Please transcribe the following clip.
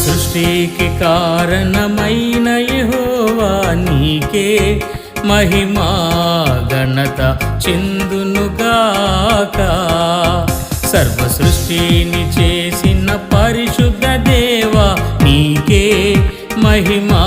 సృష్టికి కారణమైన యెహోవా నీకే మహిమా ఘనత చెందునుగాక. సర్వ సృష్టిని చేసిన పరిశుద్ధ దేవా నీకే మహిమా